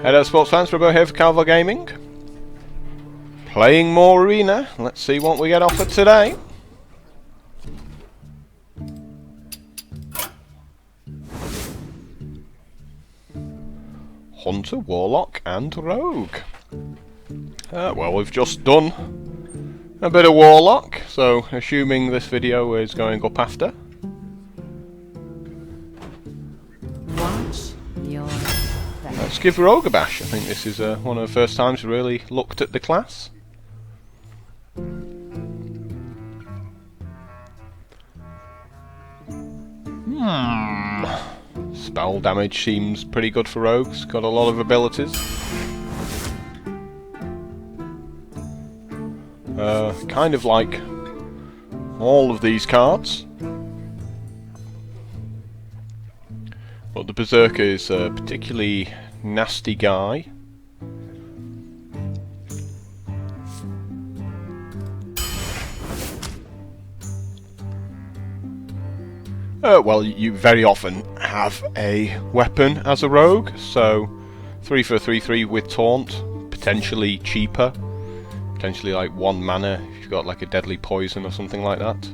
Hello sports fans, Robo here for Calvo Gaming. Playing more Arena. Let's see what we get offered today. Hunter, Warlock and Rogue. Well, we've just done a bit of Warlock, so assuming this video is going up after. Let's give Rogue a bash. I think this is one of the first times we really looked at the class. Spell damage seems pretty good for Rogues. Got a lot of abilities. Kind of like all of these cards. But the Berserker is a particularly nasty guy. Well, you very often have a weapon as a rogue, so 3 for a 3/3 with taunt, potentially cheaper, potentially like 1 mana if you've got like a deadly poison or something like that.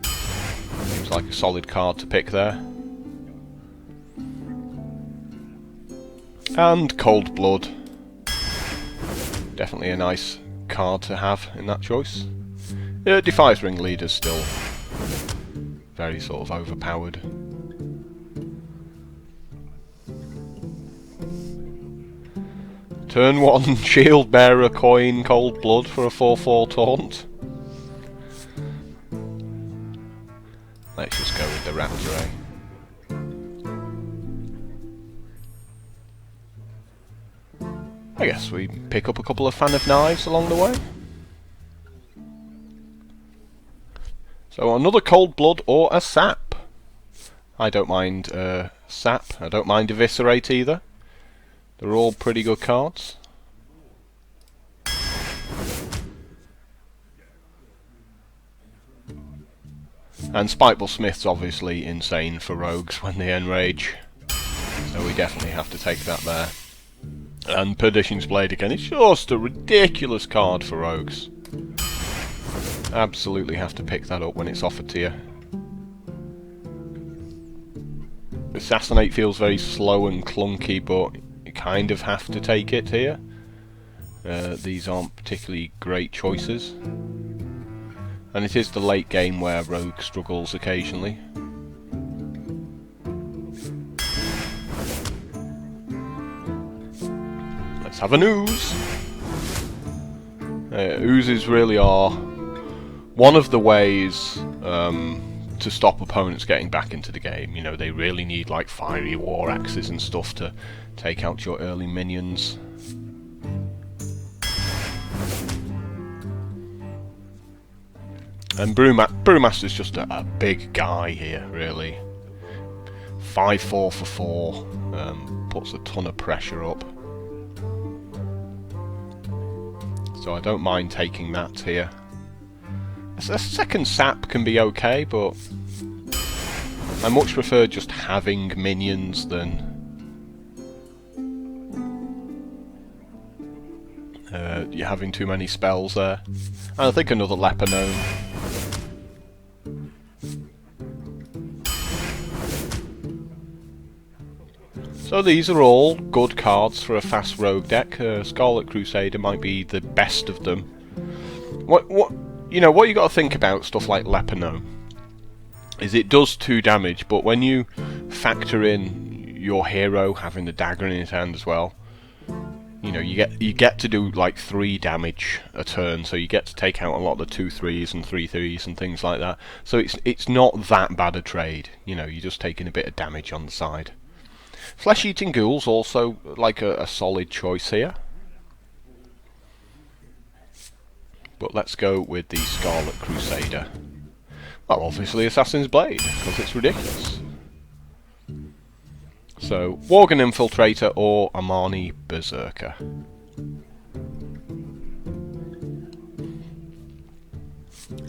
Seems like a solid card to pick there. And Cold Blood, definitely a nice card to have in that choice. Defies Ringleaders still. Very sort of overpowered. Turn 1 Shield Bearer coin Cold Blood for a 4/4 taunt. Let's just go with the Raptor, eh? I guess we pick up a couple of Fan of Knives along the way. So another Cold Blood or a Sap. I don't mind Sap, I don't mind Eviscerate either. They're all pretty good cards. And Spiteful Smith's obviously insane for rogues when they enrage. So we definitely have to take that there. And Perdition's Blade again, it's just a ridiculous card for rogues. Absolutely have to pick that up when it's offered to you. Assassinate feels very slow and clunky, but you kind of have to take it here. These aren't particularly great choices. And it is the late game where Rogue struggles occasionally. Let's have an Ooze. Oozes really are one of the ways to stop opponents getting back into the game. You know, they really need like fiery war axes and stuff to take out your early minions. And Brewmaster's just a big guy here, really. 5/4 for 4, puts a ton of pressure up. So I don't mind taking that here. A second Sap can be okay, but I much prefer just having minions than you're having too many spells there. And I think another Leper Gnome. So these are all good cards for a fast rogue deck. Scarlet Crusader might be the best of them. What you got to think about stuff like Leper Gnome is it does 2 damage, but when you factor in your hero having the dagger in his hand as well, you know, you get to do like 3 damage a turn, so you get to take out a lot of the 2/3s and 3/3s and things like that. So it's not that bad a trade. You know, you're just taking a bit of damage on the side. Flesh-Eating Ghouls also like a solid choice here. But let's go with the Scarlet Crusader. Well, obviously Assassin's Blade, because it's ridiculous. So, Worgen Infiltrator or Amani Berserker.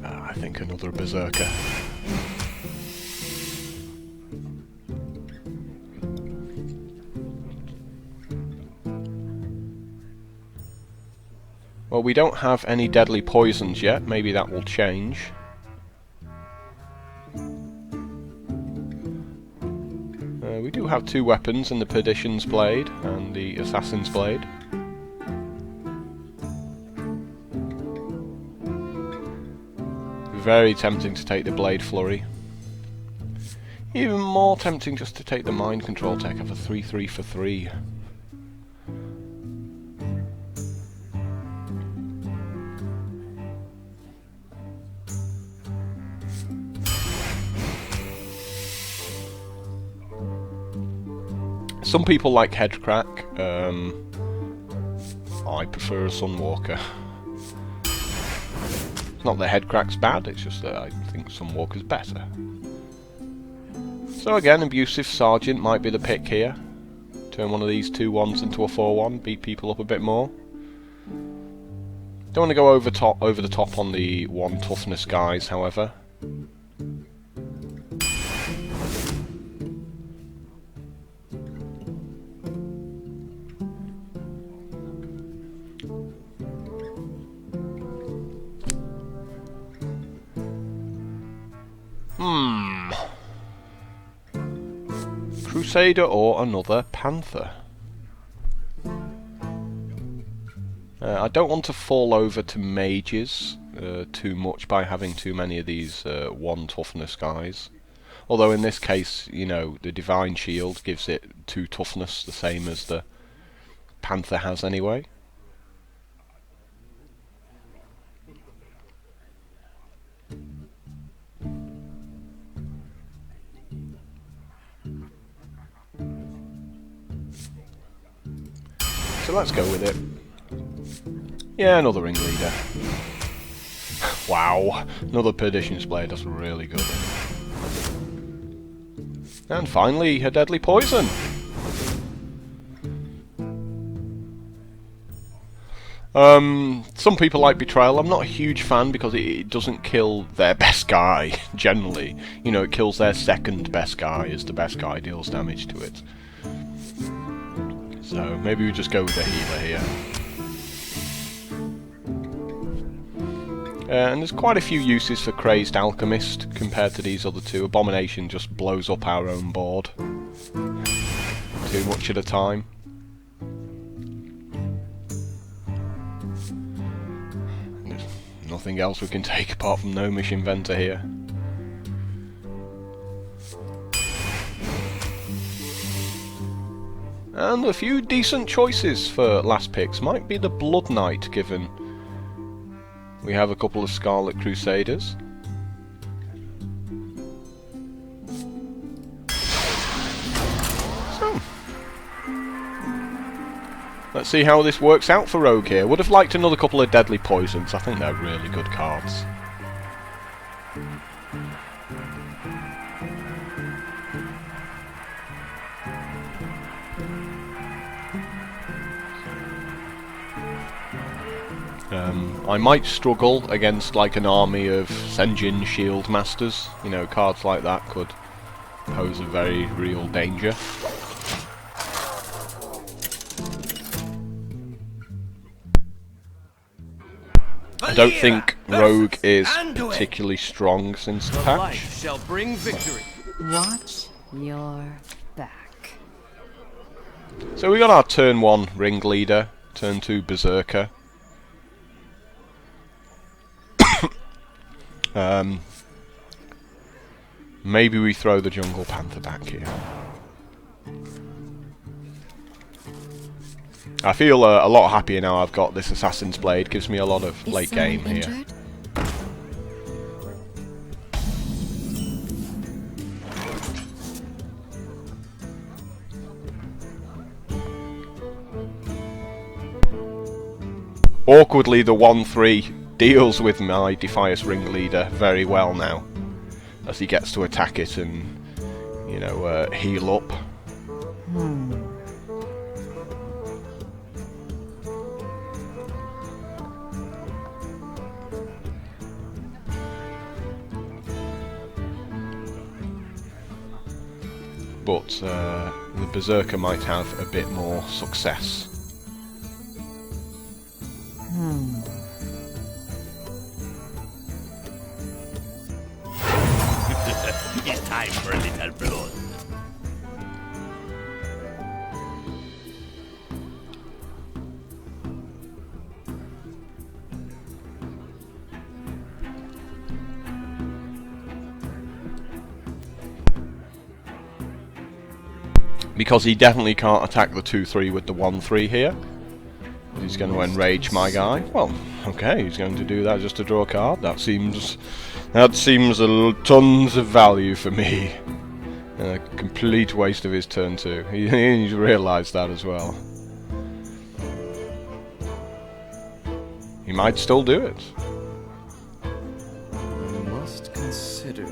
I think another Berserker. Well, we don't have any deadly poisons yet. Maybe that will change. We do have 2 weapons in the Perdition's Blade and the Assassin's Blade. Very tempting to take the Blade Flurry. Even more tempting just to take the Mind Control tech of a 3-3 for 3. Some people like Headcrack. I prefer a Sunwalker. It's not that Headcrack's bad, it's just that I think Sunwalker's better. So again, Abusive Sergeant might be the pick here. Turn one of these 2-1s into a 4-1, beat people up a bit more. Don't want to go over the top on the 1 toughness guys, however. Crusader or another Panther. I don't want to fall over to mages too much by having too many of these 1 toughness guys. Although in this case, you know, the Divine Shield gives it 2 toughness, the same as the Panther has anyway. So let's go with it. Yeah, another Ringleader. Wow, another Perdition's Blade, that's really good. And finally, a Deadly Poison. Some people like Betrayal. I'm not a huge fan because it doesn't kill their best guy, generally. You know, it kills their second best guy as the best guy deals damage to it. So maybe we just go with the healer here. And there's quite a few uses for Crazed Alchemist compared to these other 2. Abomination just blows up our own board too much at a time. There's nothing else we can take apart from Gnomish Inventor here. And a few decent choices for last picks. Might be the Blood Knight, given we have a couple of Scarlet Crusaders. So, let's see how this works out for Rogue here. Would have liked another couple of Deadly Poisons. I think they're really good cards. I might struggle against like an army of Senjin Shield Masters. You know, cards like that could pose a very real danger. I don't think Rogue is particularly strong since the patch. Shall bring victory. Watch your back. So we got our turn 1 Ringleader, turn 2 Berserker. Maybe we throw the Jungle Panther back here. I feel a lot happier now I've got this Assassin's Blade. Gives me a lot of late game here. Awkwardly, the 1-3 deals with my Defias Ringleader very well now, as he gets to attack it and, you know, heal up. But the Berserker might have a bit more success. for a little blood. Because he definitely can't attack the 2-3 with the 1-3 here. He's going to enrage my guy. Well, okay, he's going to do that just to draw a card. That seems tons of value for me. A complete waste of his turn 2. He's realised that as well. He might still do it. I must consider.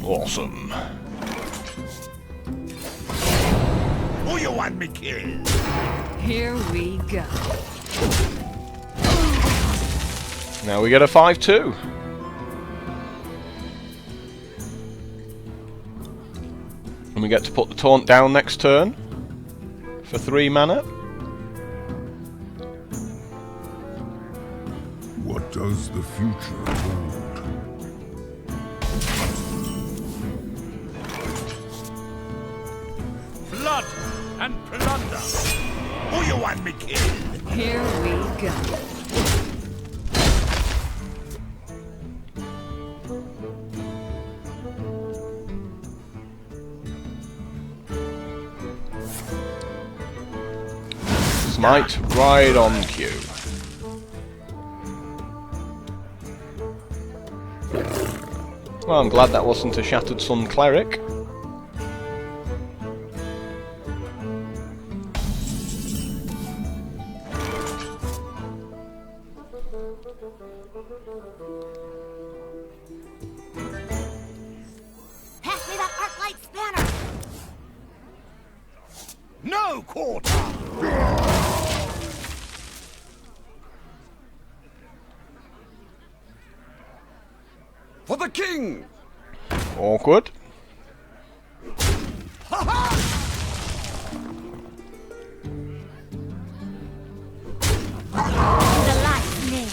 Awesome. Who you want me killed? Here we go. Now we get a 5-2. And we get to put the taunt down next turn for 3 mana. What does the future hold? Blood and plunder. Who you want me killed? Here we go. Smite right on cue. Well, I'm glad that wasn't a Shattered Sun Cleric. Pass me that Arclight spanner! No quarter. For the king! Awkward. The last name.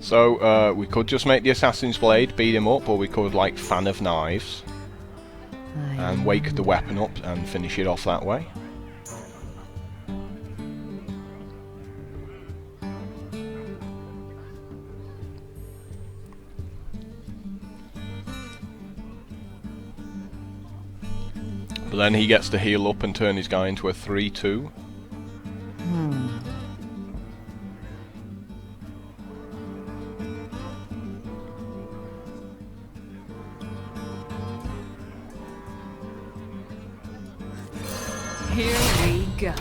So, we could just make the Assassin's Blade, beat him up, or we could, like, Fan of Knives, and wake the weapon up and finish it off that way. But then he gets to heal up and turn his guy into a 3-2. Here we go.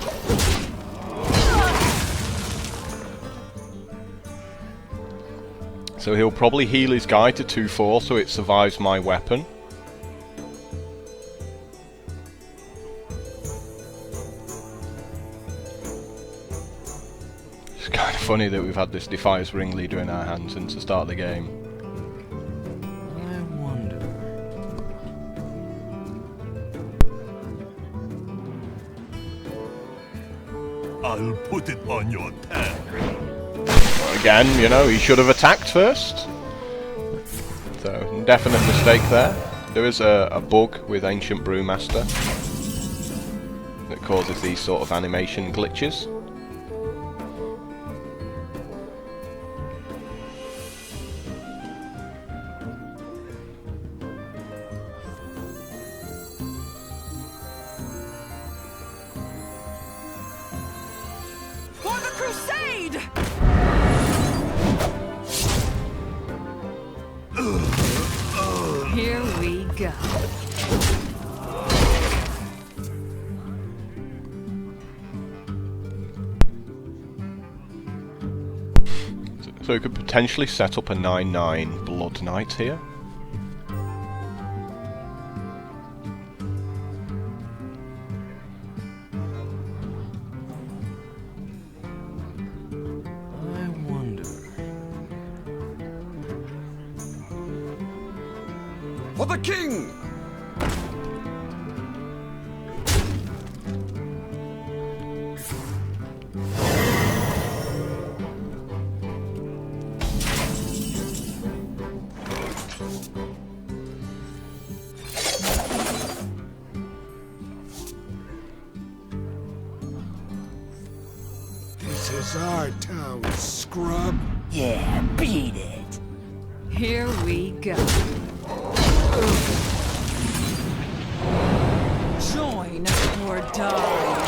So he'll probably heal his guy to 2-4 so it survives my weapon. It's kind of funny that we've had this Defias Ringleader in our hands since the start of the game. I wonder. I'll put it on your tab. Again, you know, he should have attacked first. So, definite mistake there. There is a bug with Ancient Brewmaster that causes these sort of animation glitches. For the crusade! Here we go. So we could potentially set up a 9/9 Blood Knight here. For the king! This is our town, scrub. Yeah, beat it. Here we go. Join or die.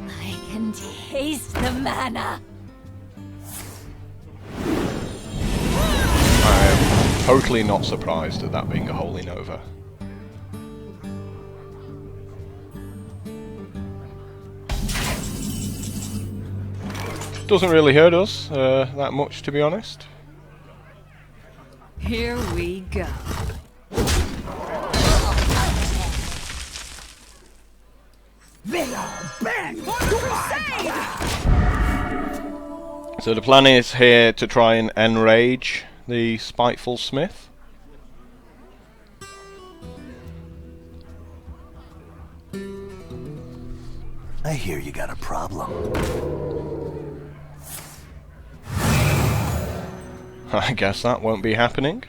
I can taste the mana. I am totally not surprised at that being a Holy Nova. Doesn't really hurt us that much, to be honest. Here we go. They are banned. So the plan is here to try and enrage the spiteful smith. I hear you got a problem. I guess that won't be happening.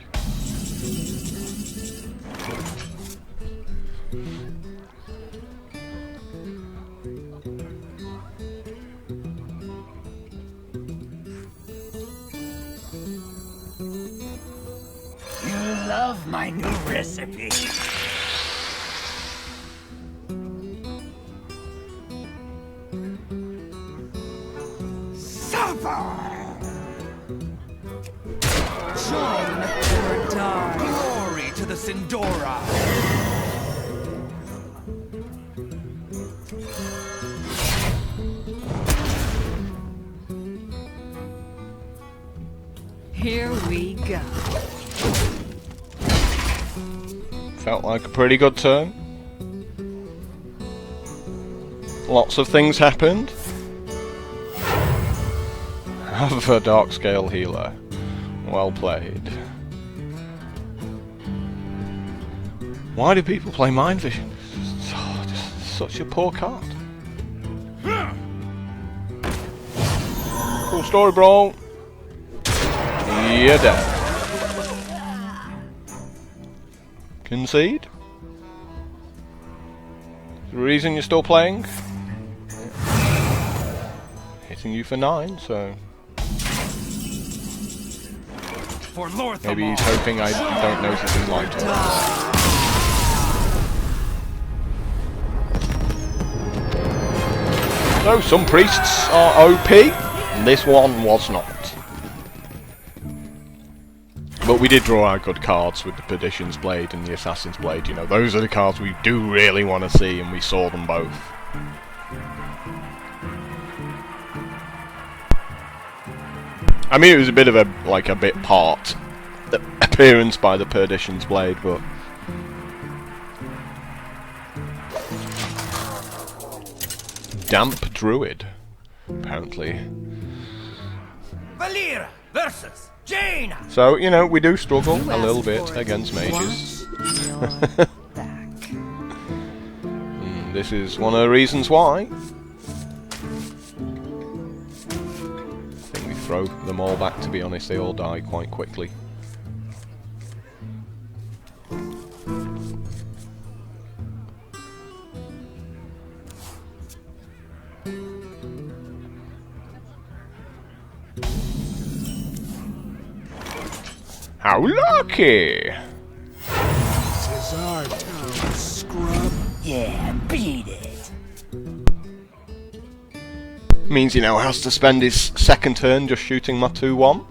You love my new recipe. Suffer! Join or die. Glory to the Sindora! Here we go. Felt like a pretty good turn. Lots of things happened. Have a dark scale healer. Well played. Why do people play Mind Vision? Oh, this is such a poor card. Cool story, bro. You're dead. Concede? The reason you're still playing? Hitting you for 9, so For Lorthamar. maybe he's hoping I don't notice his light. So some priests are OP, and this one was not. But we did draw out good cards with the Perdition's Blade and the Assassin's Blade. You know, those are the cards we do really want to see, and we saw them both. I mean, it was a bit of a, like, a bit part appearance by the Perdition's Blade, but Damp Druid, apparently. Valera versus Jaina. So, you know, we do struggle a little bit against mages. Back. This is one of the reasons why. I think we throw them all back, to be honest. They all die quite quickly. How lucky! This is our town, scrub. Yeah, beat it. Means he now has to spend his second turn just shooting my 2-1.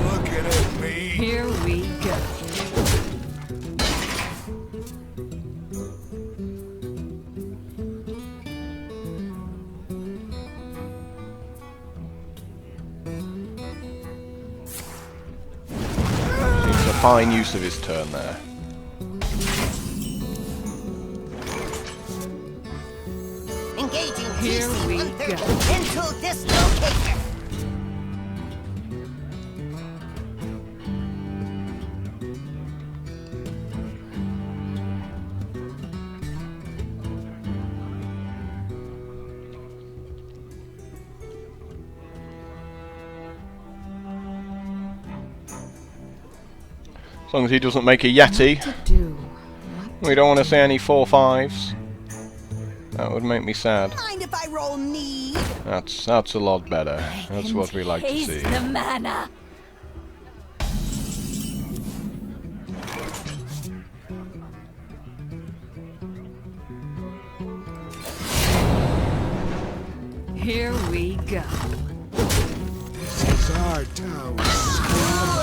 Looking at me. Here we go. fine use of his turn there. Engaging Here we DC-130 go. into this location. As long as he doesn't make a Yeti. To do. We don't want to see any 4/5s. That would make me sad. Mind if I roll need? That's a lot better. That's what we like to Taste see. the mana. Here we go. This is our town, scrub.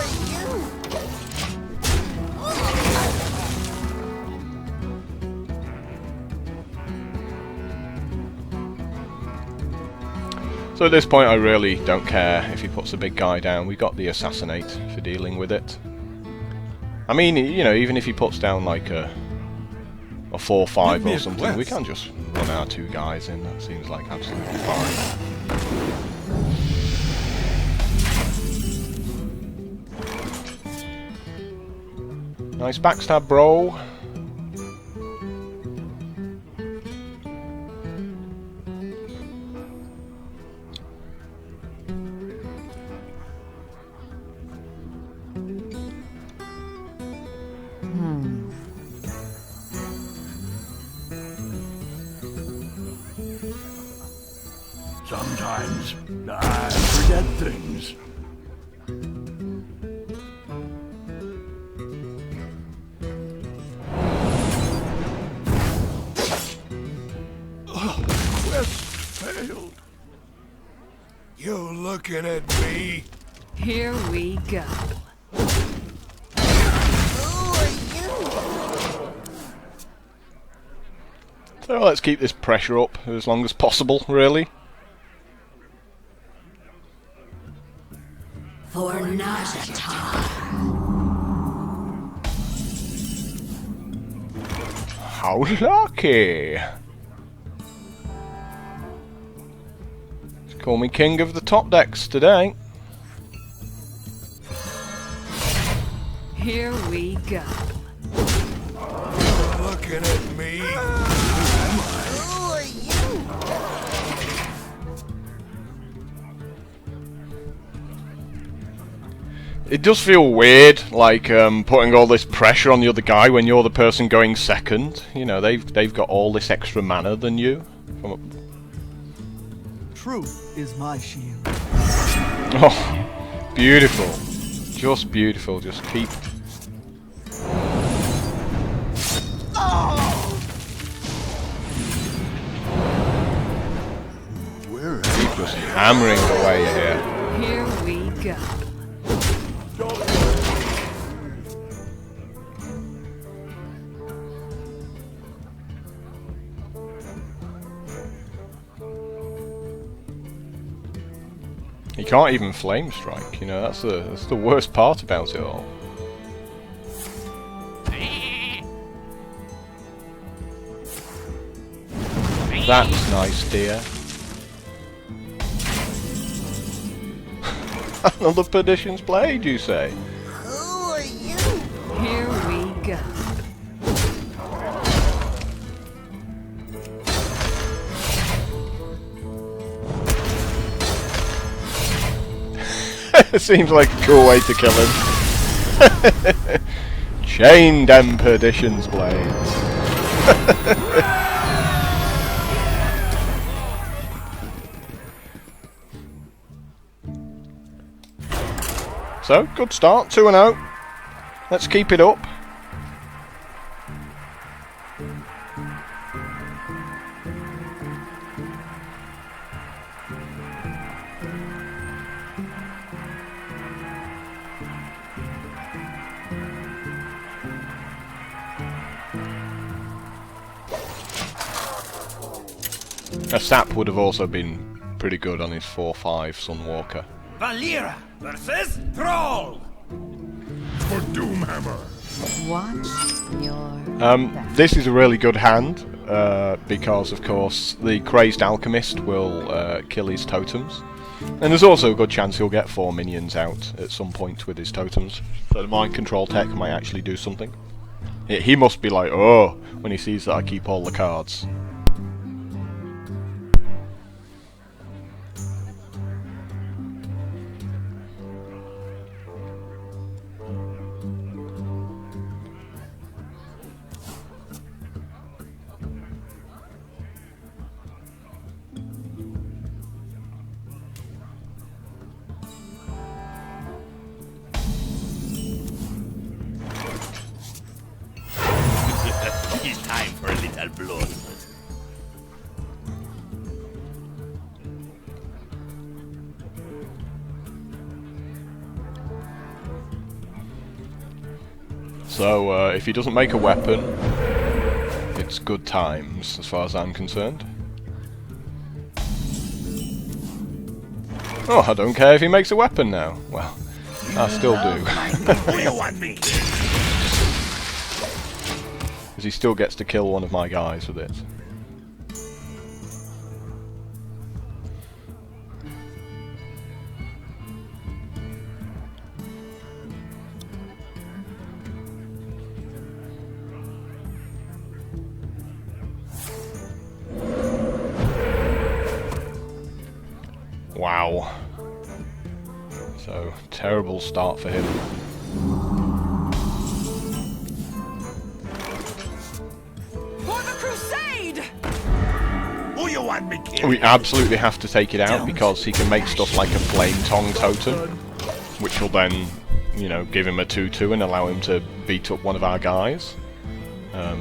So at this point I really don't care if he puts a big guy down. We got the assassinate for dealing with it. I mean, you know, even if he puts down like a 4/5 Give me or a something, we quest. can just run our 2 guys in. That seems like absolutely fine. Nice backstab, bro. Sometimes I forget things. Oh, quest failed. You looking at me? Here we go. So let's keep this pressure up as long as possible, really. For Najatar. How lucky! Just call me king of the top decks today. Here we go. Looking at me? Who are you? It does feel weird, like putting all this pressure on the other guy when you're the person going second. You know, they've got all this extra mana than you. Truth is my shield. Oh, beautiful, just beautiful. Just keep. Keep just hammering away here. Here we go. He can't even flame strike. You know, that's the worst part about it all. That's nice, dear. Another Perdition's Blade, you say? Who are you? Here we go. Seems like a cool way to kill him. Chain them Perdition's Blades. So, good start, 2-0. Let's keep it up. A sap would have also been pretty good on his 4/5 Sunwalker. Valera versus Troll. for Doomhammer. Watch your This is a really good hand, because of course the Crazed Alchemist will kill his totems. And there's also a good chance he'll get 4 minions out at some point with his totems. So the mind control tech might actually do something. He must be like, oh, when he sees that I keep all the cards. It's time for a little blood. So if he doesn't make a weapon, it's good times as far as I'm concerned. Oh, I don't care if he makes a weapon now. Well, I still do. Who you want me? Because he still gets to kill one of my guys with it. Wow. So, terrible start for him. For the crusade! Who you want me kill? We absolutely have to take it out because he can make stuff like a Flame Tongue totem, which will then, you know, give him a 2/2 and allow him to beat up one of our guys.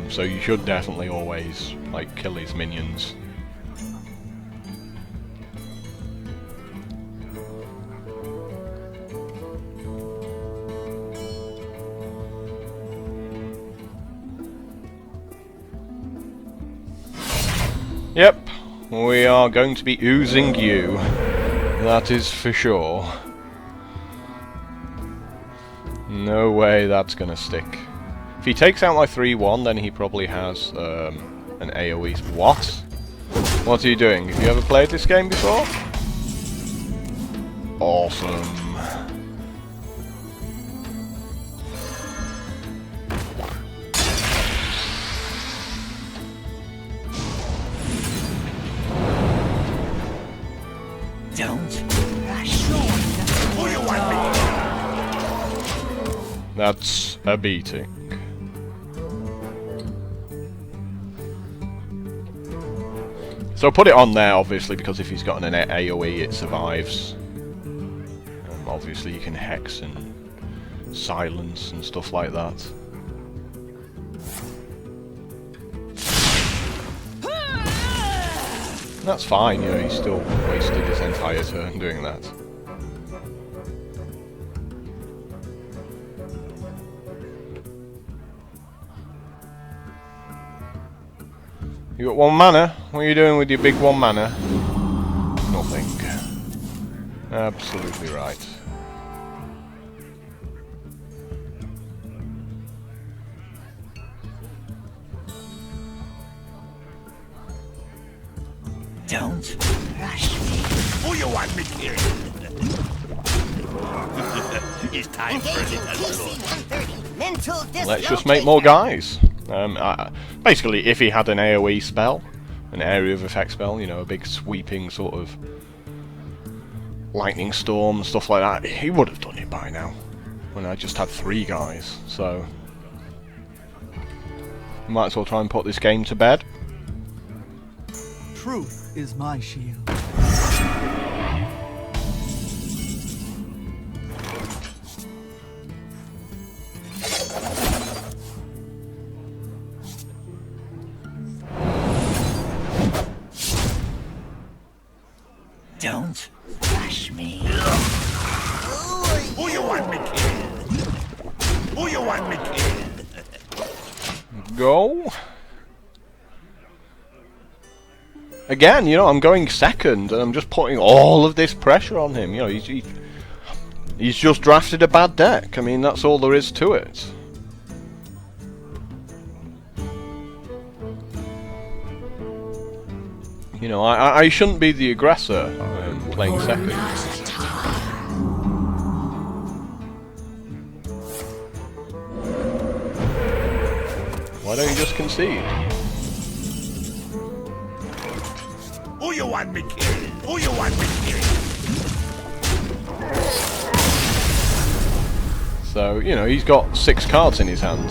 So you should definitely always, like, kill his minions. Yep, we are going to be oozing you. That is for sure. No way that's gonna stick. If he takes out my 3/1, then he probably has an AoE. What? What are you doing? Have you ever played this game before? Awesome. Don't rush. Who you want me? That's a beating. So put it on there, obviously, because if he's got an AoE, it survives. Obviously, you can hex and silence and stuff like that. That's fine, you know, he still wasted his entire turn doing that. You got 1 mana? What are you doing with your big 1 mana? Nothing. Absolutely right. Don't rush me. Who you want me kill? It's time for a little blood. Let's just make more guys. Basically, if he had an AoE spell, an area of effect spell, you know, a big sweeping sort of lightning storm, stuff like that, he would have done it by now. When I just had 3 guys, so might as well try and put this game to bed. Truth is my shield. Don't rush me. Who you want me kill? Who you want me kill? Go. Again, you know, I'm going second, and I'm just putting all of this pressure on him. You know, He's just drafted a bad deck. I mean, that's all there is to it. You know, I shouldn't be the aggressor playing second. Why don't you just concede? Who you want me killed? Who you want me killed? So, you know, he's got 6 cards in his hand.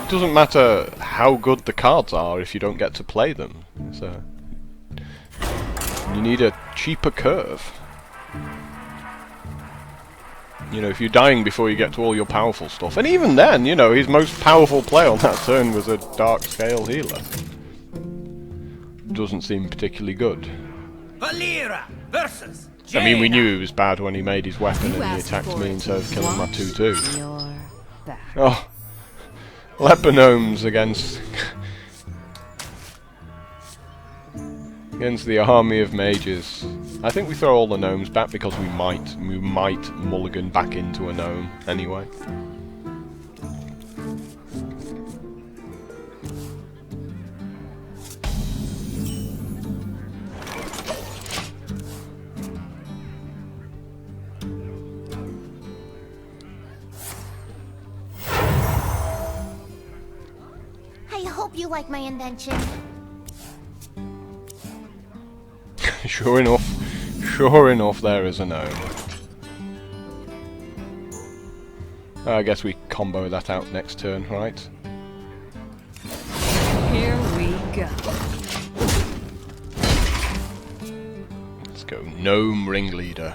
It doesn't matter how good the cards are if you don't get to play them. So, you need a cheaper curve. You know, if you're dying before you get to all your powerful stuff. And even then, you know, his most powerful play on that turn was a Dark Scale Healer. Doesn't seem particularly good. Valera versus I mean, we knew he was bad when he made his weapon and he attacked me instead of killing my 2-2. You're back. Oh, leper gnomes against the army of mages. I think we throw all the gnomes back because we might mulligan back into a gnome anyway. I hope you like my invention. Sure enough, there is a gnome. I guess we combo that out next turn, right? Here we go. Let's go gnome ringleader.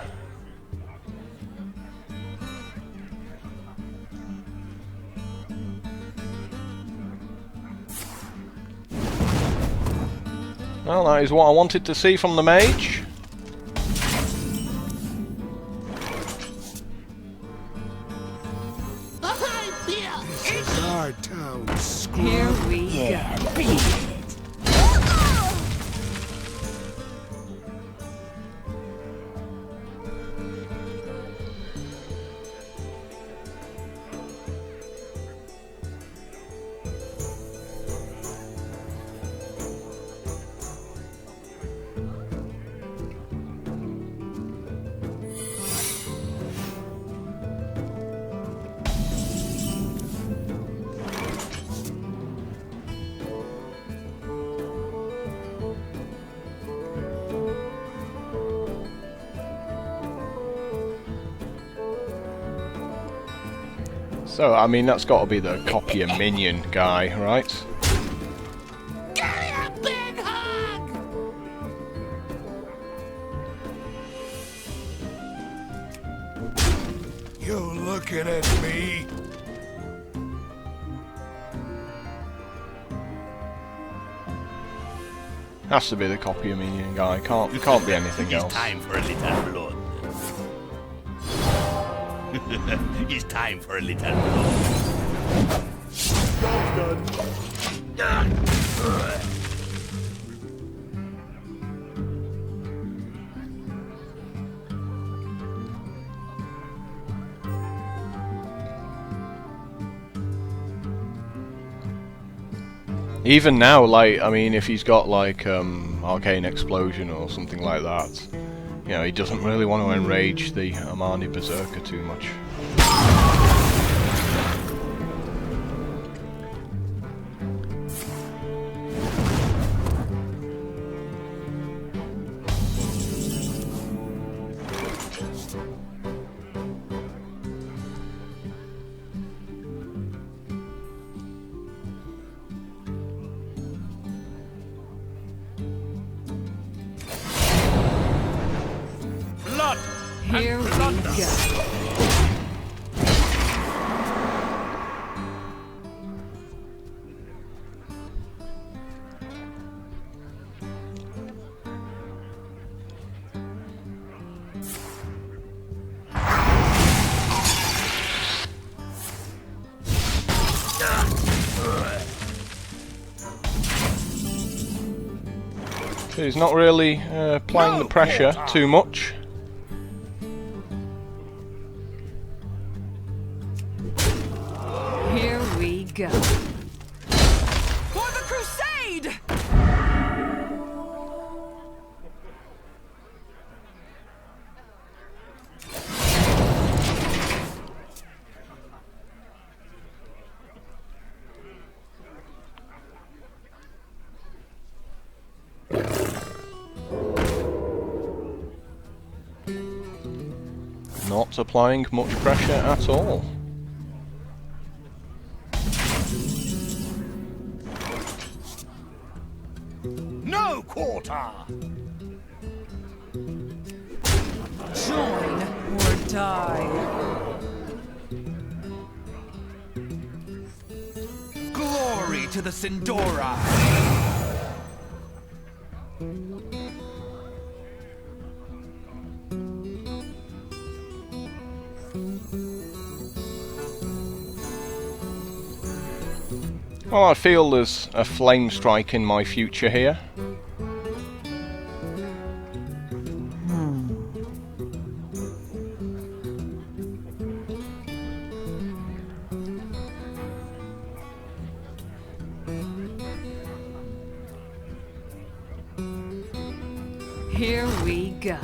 Well, that is what I wanted to see from the mage. This is our town. Here we go. So, I mean, that's got to be the copier minion guy, right? You looking at me? Has to be the copier minion guy. Can't be anything else. It's time for a little blood. It's time for a little blood. Even now, like, I mean, if he's got like Arcane Explosion or something like that, you know, he doesn't really want to enrage the Amani Berserker too much. Blood Here we and plunder. go. he's not really applying the pressure too much. Here we go. For the crusade! Not applying much pressure at all. No quarter! Join or die. Glory to the Sindora! Well, I feel there's a flame strike in my future here. Here we go.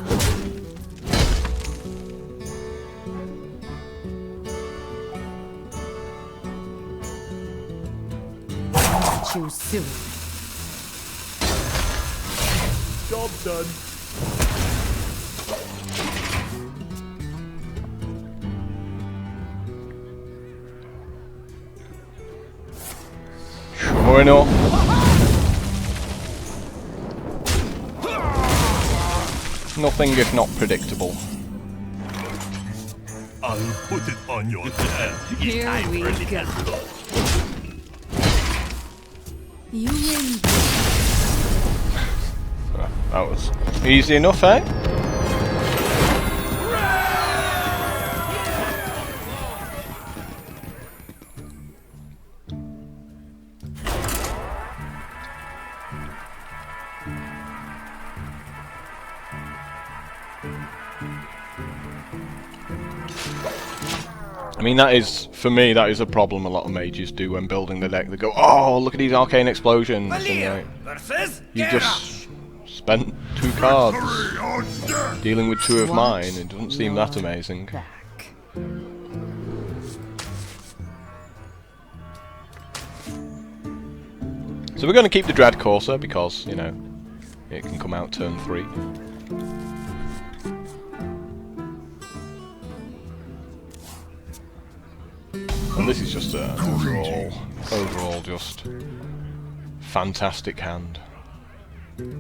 Too soon. Job done. Sure enough. Nothing if not predictable. I'll put it on your tab. Here we go. You win. That was easy enough, eh? I mean, that is, for me, that is a problem a lot of mages do when building the deck. They go, oh, look at these arcane explosions. And, you just spent 2 cards dealing with 2 of mine. It doesn't seem that amazing. Back. So we're going to keep the Dread Courser because, you know, it can come out turn 3. And this is just a overall just fantastic hand. This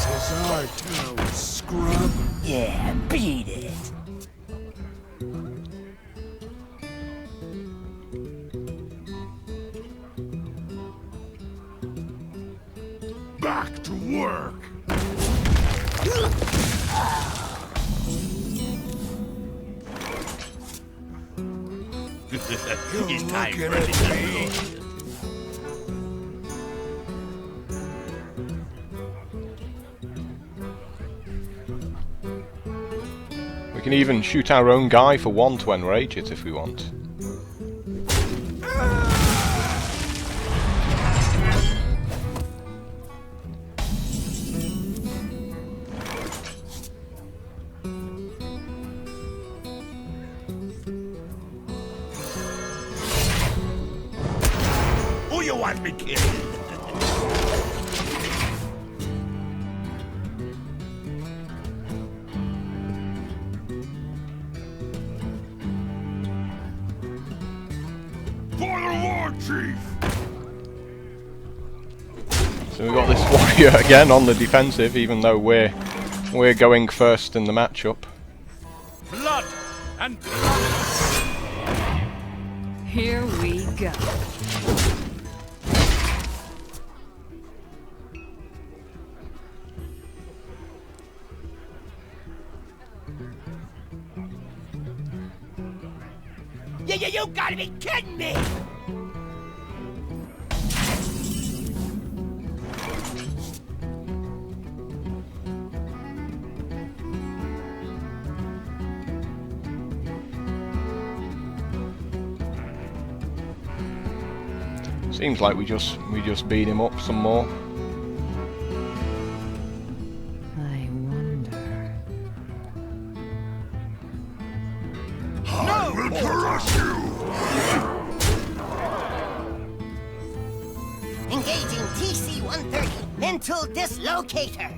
is our town, scrub. Yeah, beat it. Back to work. It's time looking for at a little me. look. We can even shoot our own guy for 1 to enrage it if we want. Who you want me killed? For the war chief. So we've got this warrior again on the defensive, even though we're going first in the matchup. Blood and Here we go. you gotta be kidding me! Seems like we just beat him up some more. I wonder. I will crush you! Engaging TC-130 mental dislocator.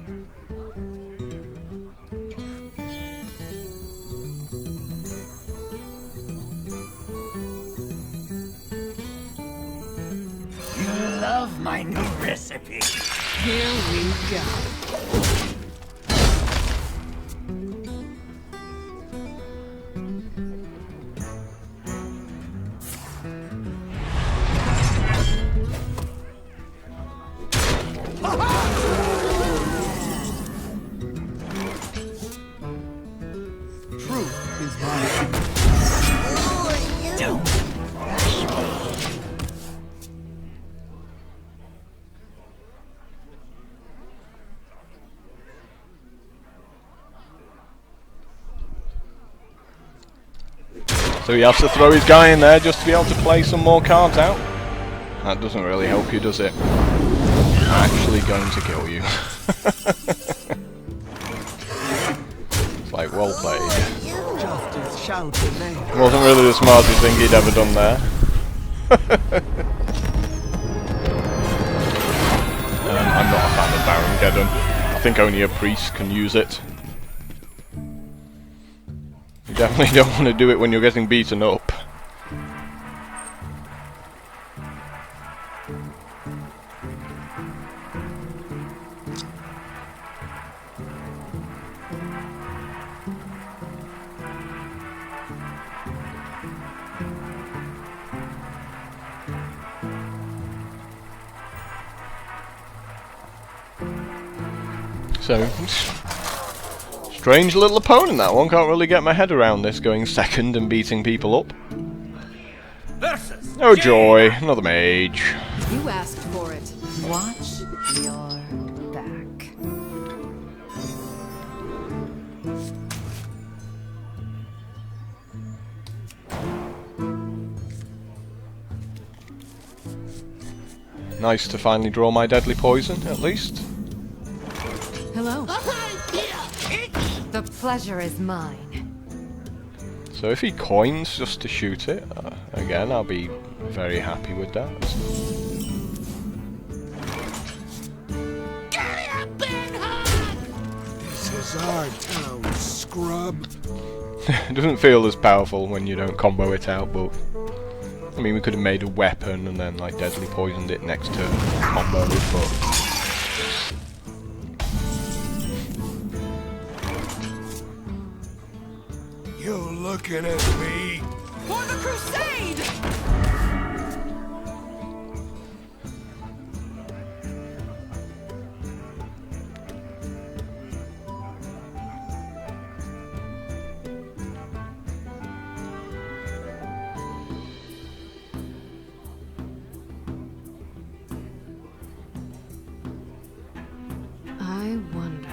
You love my new recipe. Here we go. Truth is my shield. So he has to throw his guy in there just to be able to play some more cards out. That doesn't really help you, does it? Actually going to kill you. It's like, well played. Justice shall prevail. Wasn't really the smartest thing he'd ever done there. I'm not a fan of Baron Geddon. I think only a priest can use it. You definitely don't want to do it when you're getting beaten up. So, strange little opponent that one. Can't really get my head around this, going second and beating people up. Versus Oh joy, another mage. You asked for it. Watch your back. Nice to finally draw my deadly poison, at least. Hello. The pleasure is mine. So if he coins just to shoot it, again, I'll be very happy with that. This is our town, scrub. It doesn't feel as powerful when you don't combo it out, but I mean, we could have made a weapon and then like deadly poisoned it next turn, combo it, but You looking at me? For the crusade! I wonder.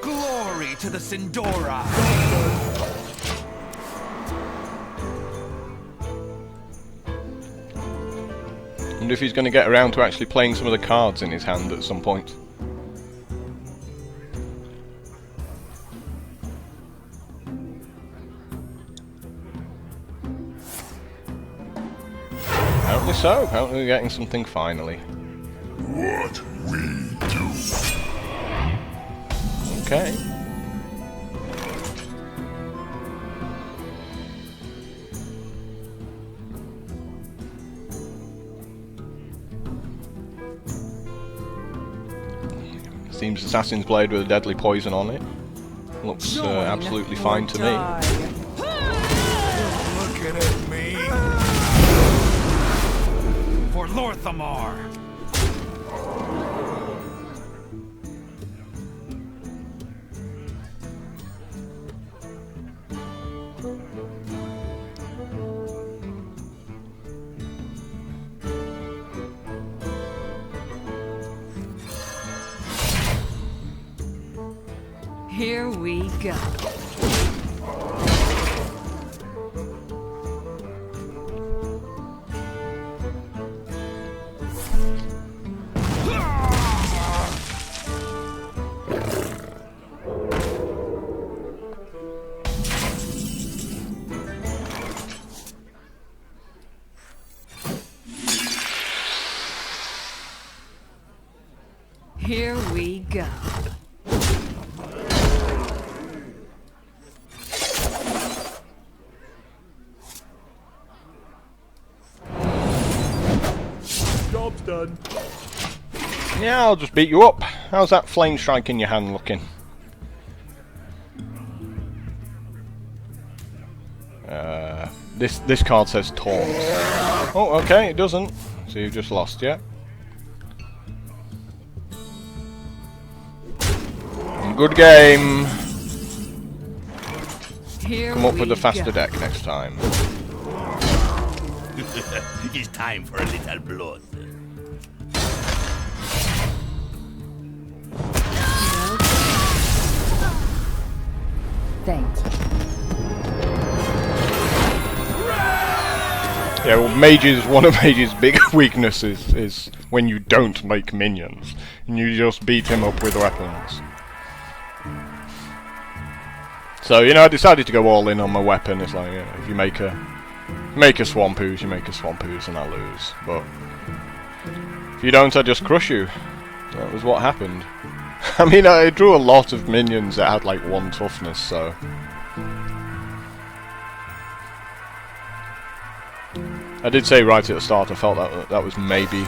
Glory to the Sindora! I wonder if he's going to get around to actually playing some of the cards in his hand at some point. Apparently so. Apparently we're getting something finally. What we do. Okay. Seems Assassin's Blade with a deadly poison on it. Looks absolutely fine to me. Looking at me? For Lorthamar! Here we go. Here we go. Job's done. Yeah, I'll just beat you up. How's that flame strike in your hand looking? This card says taunt. Oh, okay, it doesn't. So you've just lost, yeah? Good game. Here Come up with we a faster go. deck next time. It's time for a little blood. Thank you. Yeah, well, mages. One of mage's big weaknesses is when you don't make minions and you just beat him up with weapons. So you know, I decided to go all in on my weapon. It's like, you know, if you make a swamp ooze, you make a swamp ooze, and I lose. But if you don't, I just crush you. That was what happened. I mean, I drew a lot of minions that had like 1 toughness, so. I did say right at the start I felt that was maybe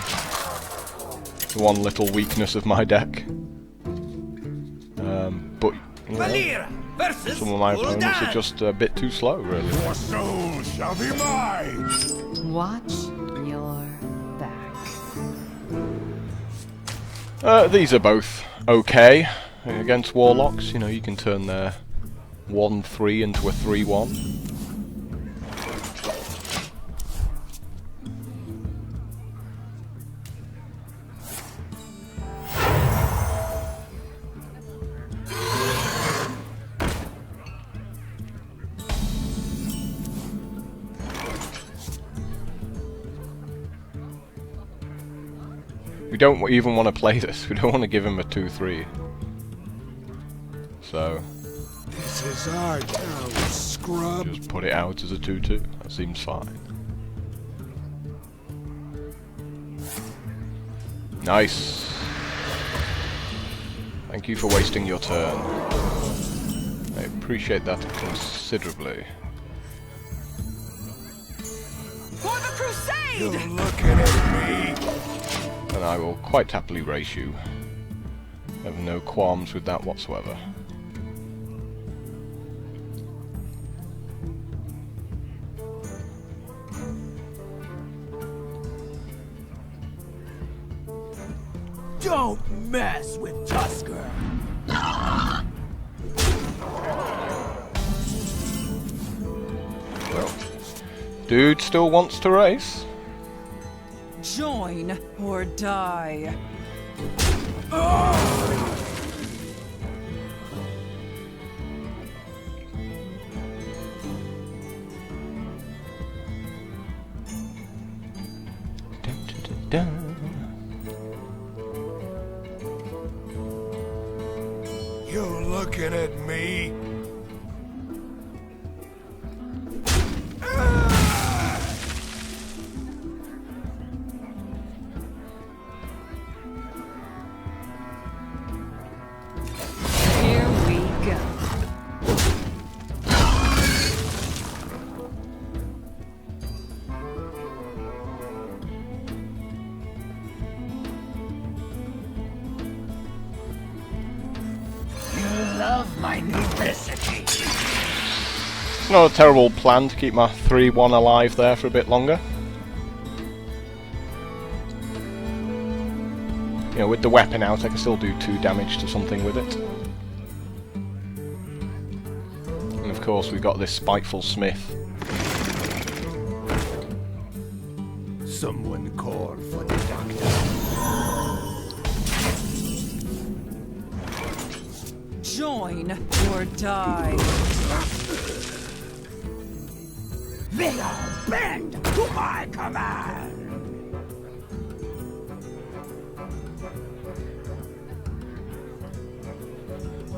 the one little weakness of my deck. But you know, some of my opponents are just a bit too slow, really. Your soul shall be mine. Watch your back. These are both okay against warlocks. You know, you can turn their 1/3 into a 3/1. We don't even want to play this. We don't want to give him a 2/3. So This is our town, scrub. just put it out as a 2/2. That seems fine. Nice. Thank you for wasting your turn. I appreciate that considerably. For the crusade! You're looking at me. And I will quite happily race you. I have no qualms with that whatsoever. Don't mess with Tusker. Well, dude still wants to race. Join or die. Dun, dun, dun, dun. You're looking at me. Here we go. You love my new recipe. Not a terrible plan to keep my 3/1 alive there for a bit longer. You know, with the weapon out, I can still do 2 damage to something with it. And of course, we've got this spiteful smith. Someone call for the doctor. Join Join or die. They all bend to my command.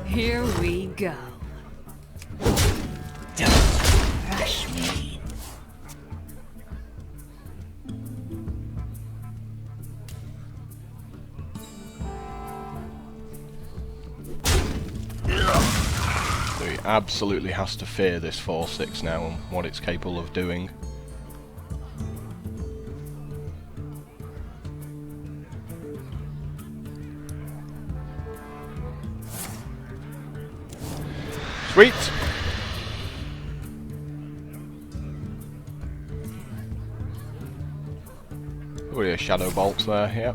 Here we go. Rush me. So he absolutely has to fear this 4/6 now and what it's capable of doing. Sweet! Oh yeah, shadow bolts there, yep.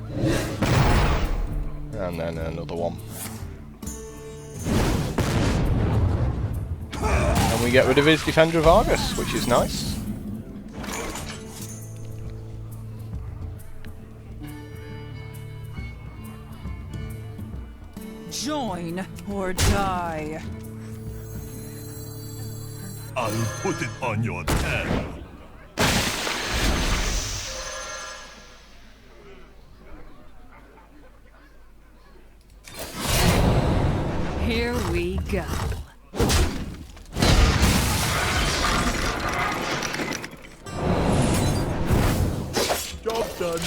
And then another one. And we get rid of his Defender of Argus, which is nice. Join or die. I'll put it on your head. Here we go. Job done.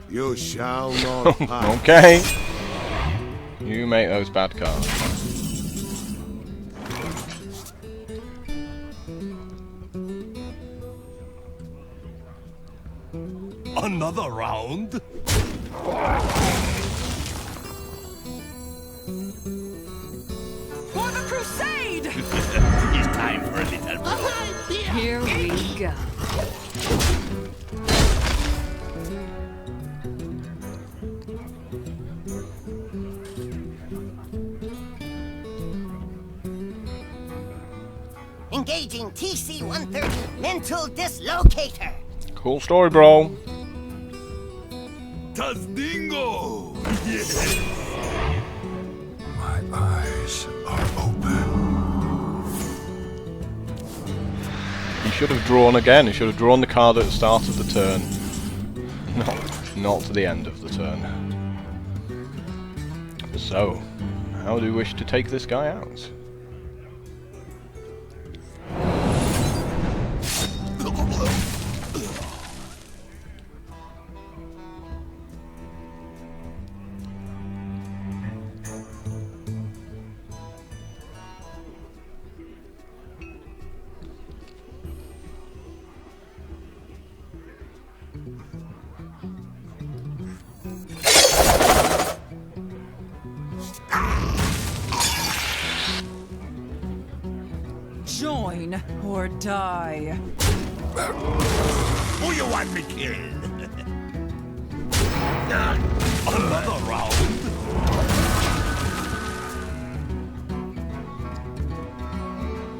You shall not pass. Okay. You make those bad cards. Another round? For the crusade! It's time for a little blood. Here we go. Engaging TC-130 mental dislocator. Cool story, bro. Tazdingo! Yes! My eyes are open. He should have drawn again. He should have drawn the card at the start of the turn. Not to the end of the turn. So, how do you wish to take this guy out? Join or die. Who you want me killed? Another round?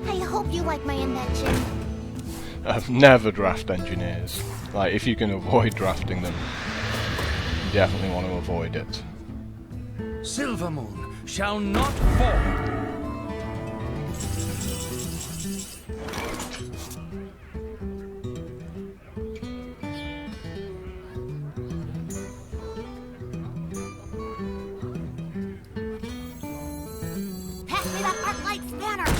I hope you like my invention. Never draft engineers. Like, if you can avoid drafting them, you definitely want to avoid it. Silvermoon shall not fall. Pass me that Arclight spanner.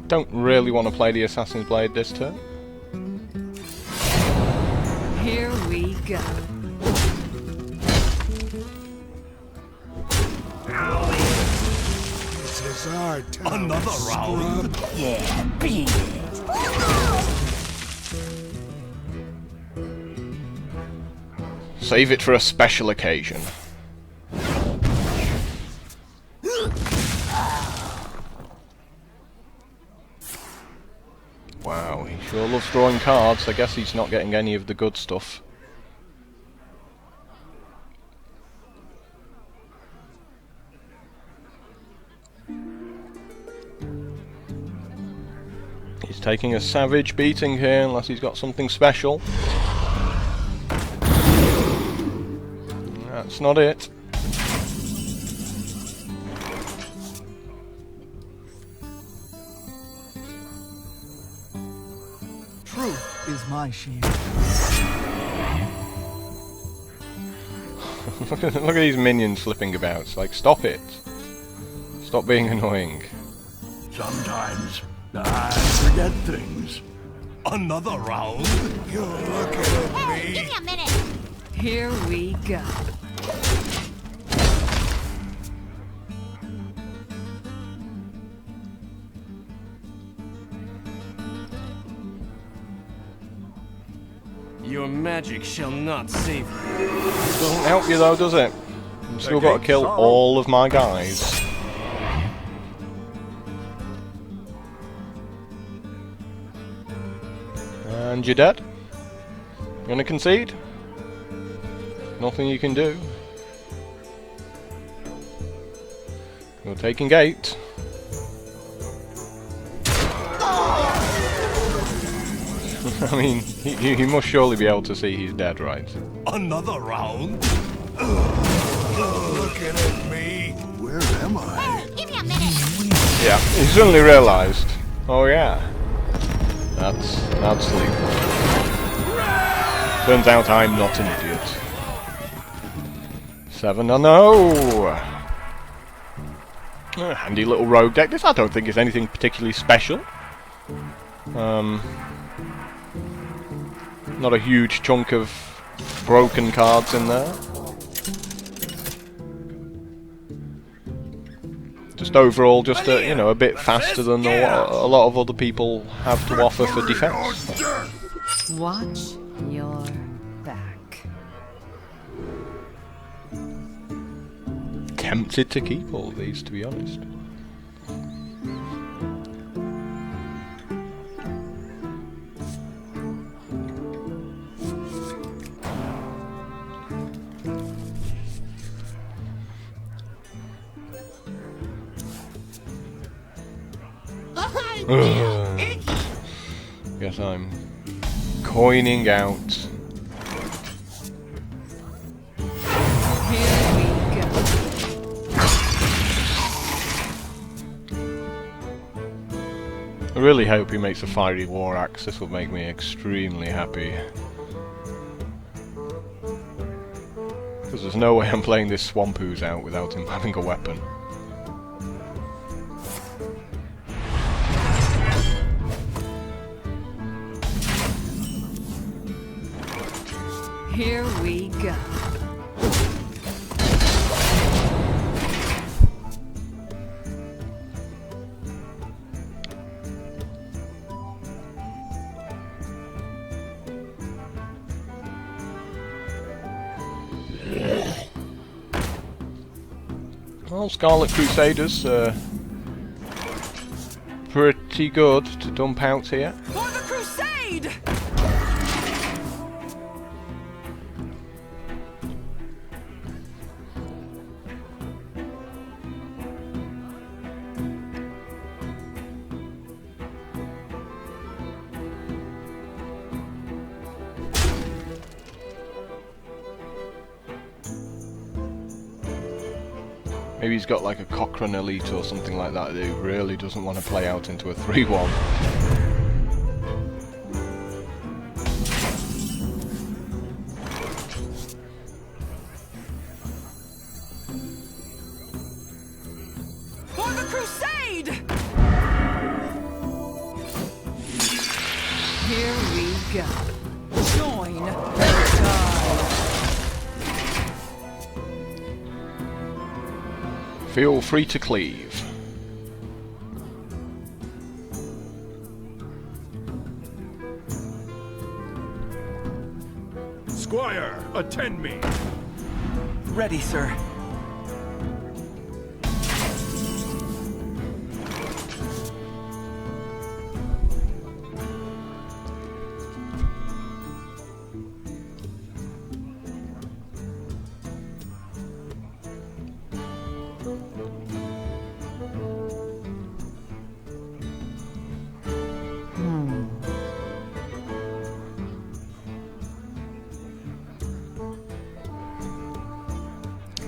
Don't really want to play the Assassin's Blade this turn. Here we go. This is our town. Another round? scrub. Yeah, beat it. Save it for a special occasion. Wow, he sure loves drawing cards. I guess he's not getting any of the good stuff. taking a savage beating here, unless he's got something special. That's not it. Truth is my shield. Look at these minions flipping about. It's like, stop it. Stop being annoying. Sometimes I forget things. Another round? You're looking at me. Give me a minute. Here we go. Your magic shall not save you. Doesn't help you though, does it? I've still got to kill all of my guys. And you're dead? Gonna concede? Nothing you can do. You're taking 8. I mean, he must surely be able to see he's dead, right? Another round? Looking at me. Where am I? Give me a minute. Yeah, he suddenly realised. Oh yeah, that's lethal. Turns out I'm not an idiot. 7, oh no! Handy little rogue deck. This I don't think is anything particularly special. Not a huge chunk of broken cards in there. Just overall, just a, you know, a bit faster than a lot of other people have to offer for defense. Watch your back. Tempted to keep all these, to be honest. Guess I'm coining out. Here we go. I really hope he makes a fiery war axe. This will make me extremely happy. Because there's no way I'm playing this swamp ooze out without him having a weapon. Here we go. Well, Scarlet Crusaders, pretty good to dump out here. For the crusade! Maybe he's got like a Cochrane Elite or something like that he really doesn't want to play out into a 3-1. For the crusade! Here we go. Join the tide. Feel free to cleave. Squire, attend me. Ready, sir.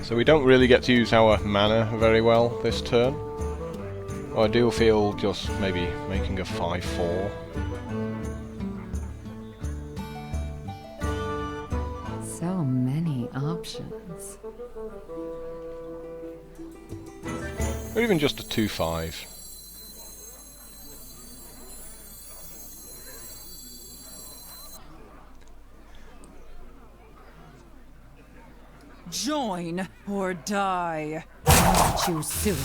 So we don't really get to use our mana very well this turn. Oh, I do feel just maybe making a 5/4. So many options. Or even just a 2/5. Join or die. Choose soon.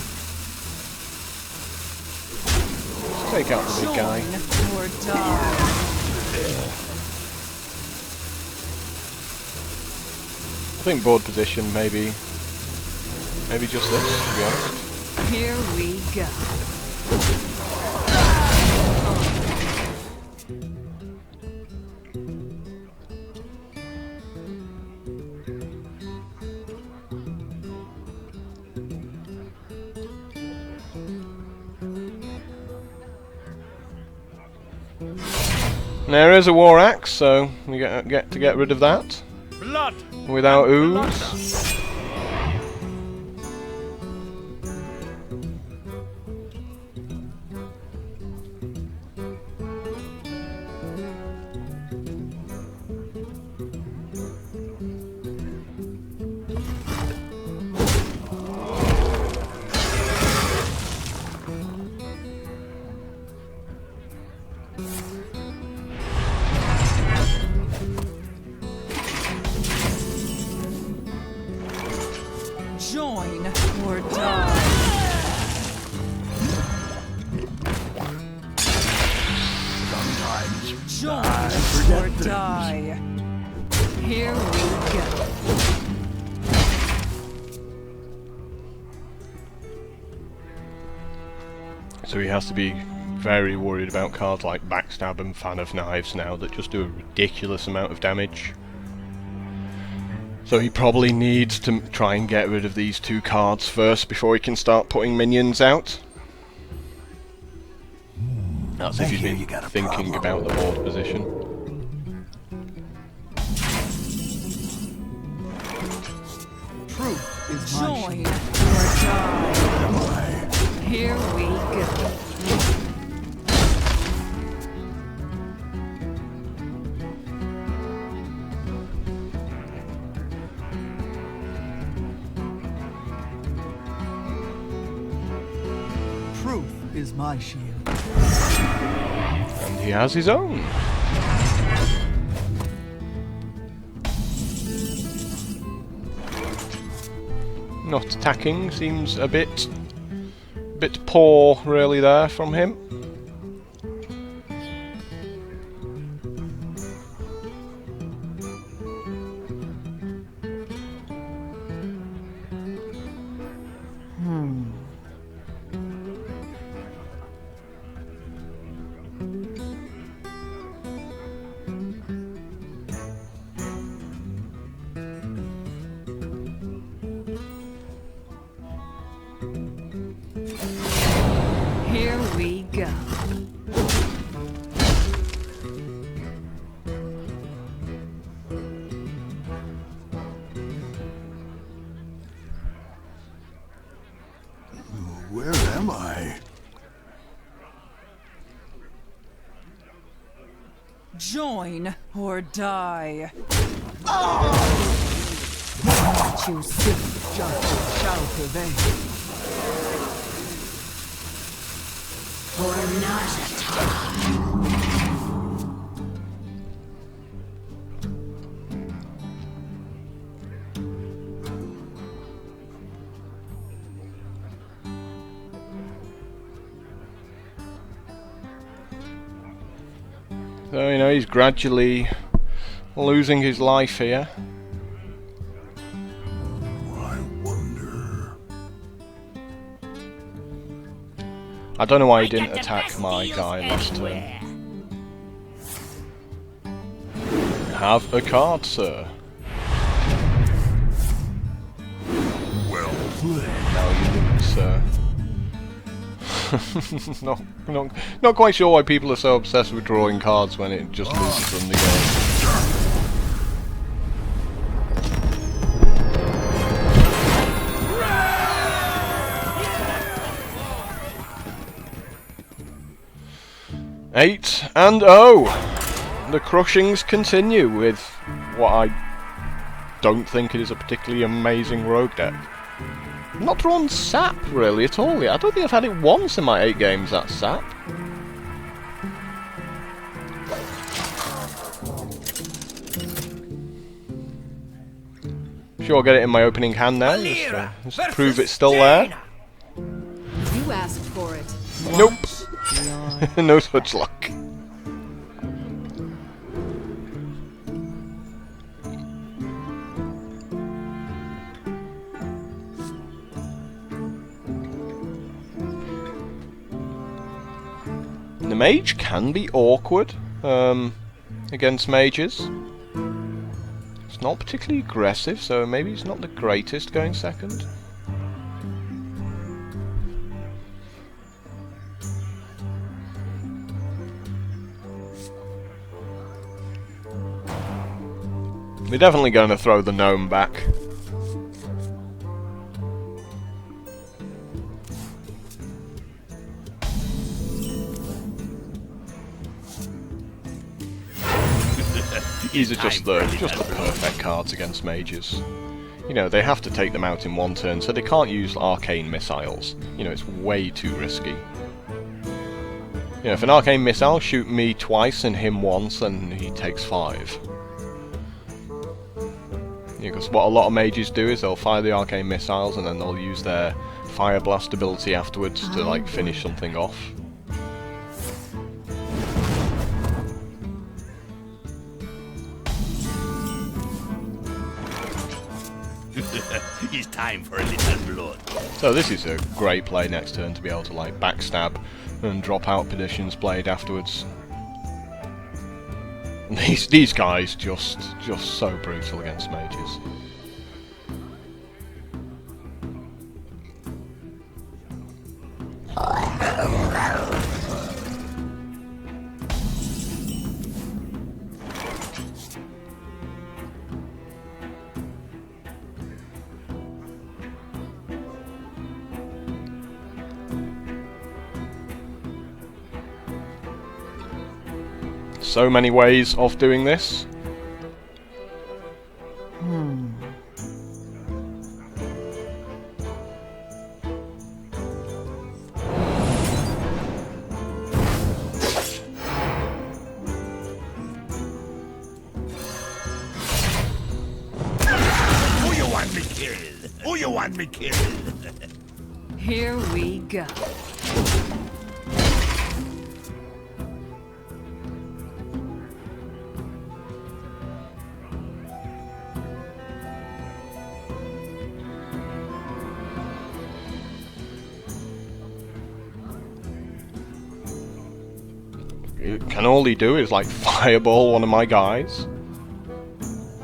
Let's take out the big guy. Join or die. I think board position maybe just this, to be honest. Here we go. And there is a war axe, so we get to get rid of that Blood without and ooze. Join or die. sometimes. Join or die. Here we go. So he has to be very worried about cards like Backstab and Fan of Knives now that just do a ridiculous amount of damage. So he probably needs to try and get rid of these two cards first before he can start putting minions out. That's if he's been thinking about the board position. Truth is my Join shield. or die. Here we go. Truth is my shield. And he has his own. Not attacking seems a bit poor really there from him. Here we go. Where am I? Join or die. Choose soon. Justice shall prevail. For not a time. So, you know, he's gradually losing his life here. I wonder. I don't know why he didn't attack my guy last turn. Have a card, sir. Well played. Now you lose, sir. Not quite sure why people are so obsessed with drawing cards when it just loses them the game. 8 and 0. The crushings continue with what I don't think it is a particularly amazing rogue deck. I've not drawn sap really at all yet. I don't think I've had it once in my 8 games, that sap. Sure, I'll get it in my opening hand now. Just prove it's still there. You asked for it. Nope. Watch your No such luck. The mage can be awkward against mages. It's not particularly aggressive, so maybe it's not the greatest going second. We're definitely going to throw the gnome back. These are just the perfect cards against mages. You know, they have to take them out in one turn, so they can't use arcane missiles. You know, it's way too risky. You know, if an arcane missile shoot me twice and him once, then he takes 5. Because what a lot of mages do is they'll fire the arcane missiles and then they'll use their fire blast ability afterwards to like finish something off. It's time for a little blood. So this is a great play next turn to be able to like backstab and drop out Perdition's Blade afterwards. And these guys just so brutal against mages. So many ways of doing this. Who you want me killed? Who you want me killed? Here we go. Can all he do is like fireball one of my guys?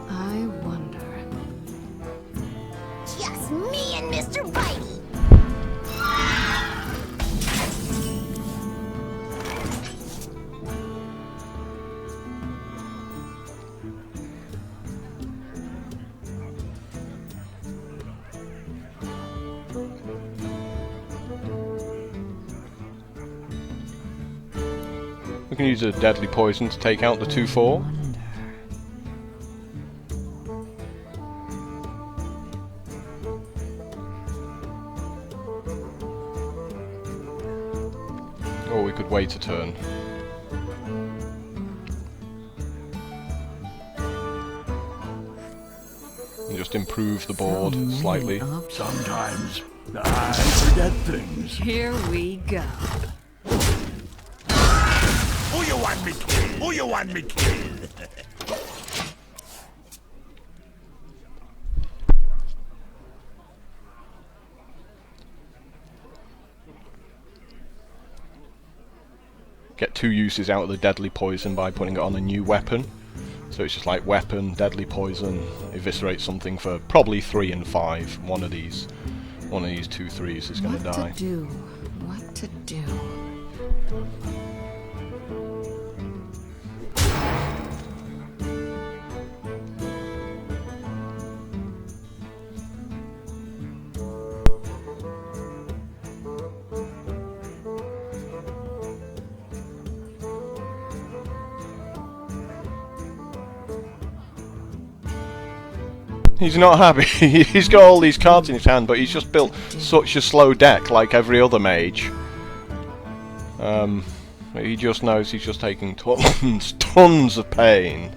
I wonder. Just me and Mr. Whitey. We can use a deadly poison to take out the 2/4. Or we could wait a turn. And just improve the board slightly. Sometimes I forget things. Here we go. Who you want me killed? Who you want me killed? Get 2 uses out of the deadly poison by putting it on a new weapon. So it's just like weapon, deadly poison, eviscerate something for probably 3 and 5. One of these 2/3s is going to die. What to do? What to do? He's not happy. He's got all these cards in his hand, but he's just built such a slow deck like every other mage. He just knows he's just taking tons of pain.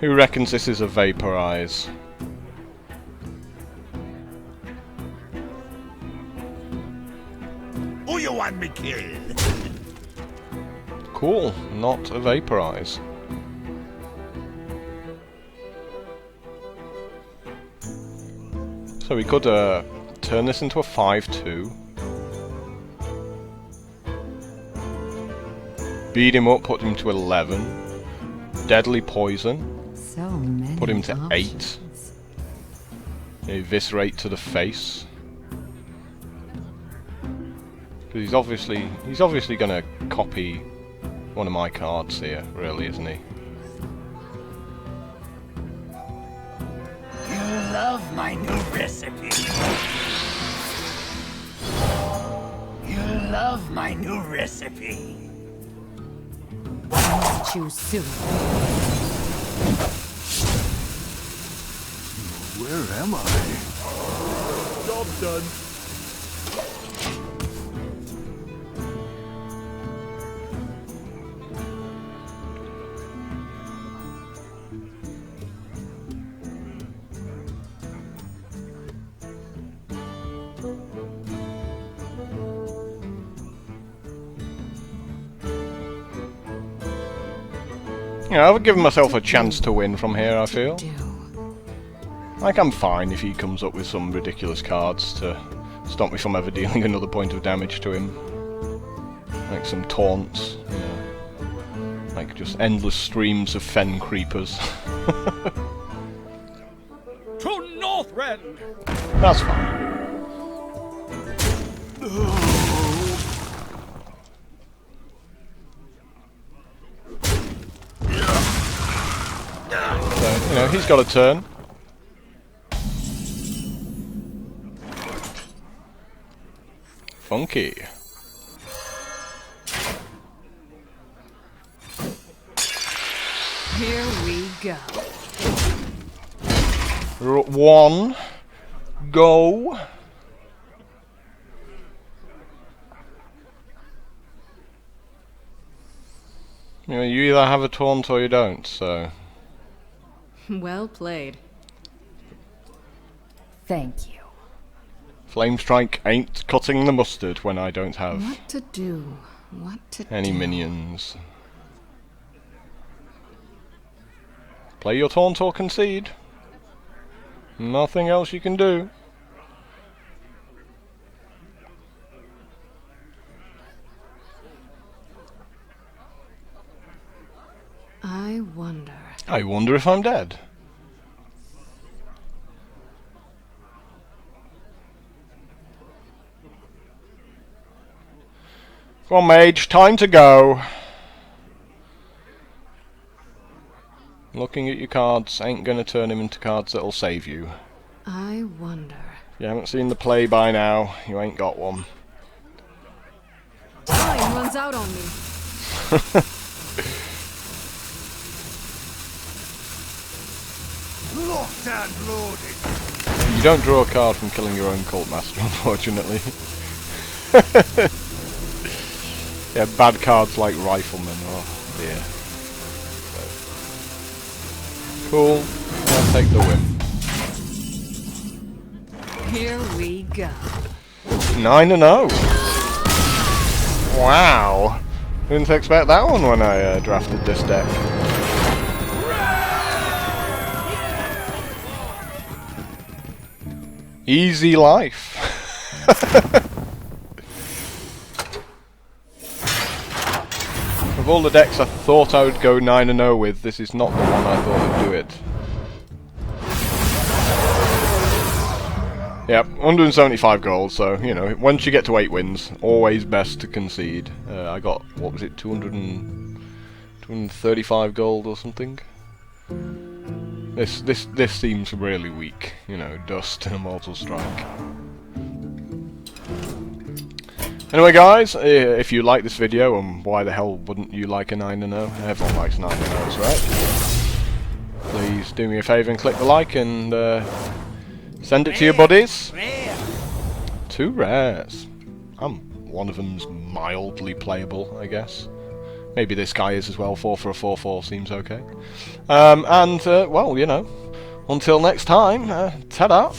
Who reckons this is a vaporize? Who you want me killed? Cool, not a vaporize. So we could turn this into a 5-2. Beat him up, put him to 11. Deadly poison. So many Put him to options. 8. Eviscerate to the face. He's obviously gonna copy one of my cards here, really, isn't he? You love my new recipe. You love my new recipe. Choose soon. Where am I? Job done. Yeah, I've given myself a chance to win from here, I feel. Like, I'm fine if he comes up with some ridiculous cards to stop me from ever dealing another point of damage to him. Like some taunts, you know. Like just endless streams of fen creepers. To Northrend! That's fine. So, you know, he's got a turn. Funky. Here we go. 1. Go. You know, you either have a taunt or you don't, so... Well played. Thank you. Flame Strike ain't cutting the mustard when I don't have What to do? What to any do? minions. Play your taunt or concede. Nothing else you can do. I I wonder if I'm dead. Come on, mage, time to go. Looking at your cards ain't gonna turn him into cards that'll save you. I wonder. If you haven't seen the play by now, you ain't got one. Time runs out on me. Locked and loaded. You don't draw a card from killing your own cult master, unfortunately. Yeah, bad cards like Rifleman, oh dear. So. Cool, I'll take the win. Here we go. 9-0. Wow. Didn't expect that one when I drafted this deck. Easy life. Of all the decks I thought I would go 9-0 with, this is not the one I thought would do it. Yep, 175 gold, so, you know, once you get to 8 wins, always best to concede. I got, what was it, 235 gold or something? This seems really weak, you know, Dust and Immortal Strike. Anyway guys, if you like this video, and why the hell wouldn't you like a 9-0? Everyone likes 9-0s, right? Please do me a favour and click the like and send it to your buddies. 2 rares. One of them's mildly playable, I guess. Maybe this guy is as well. 4 for a 4/4 seems okay. Well, you know, until next time, ta-da!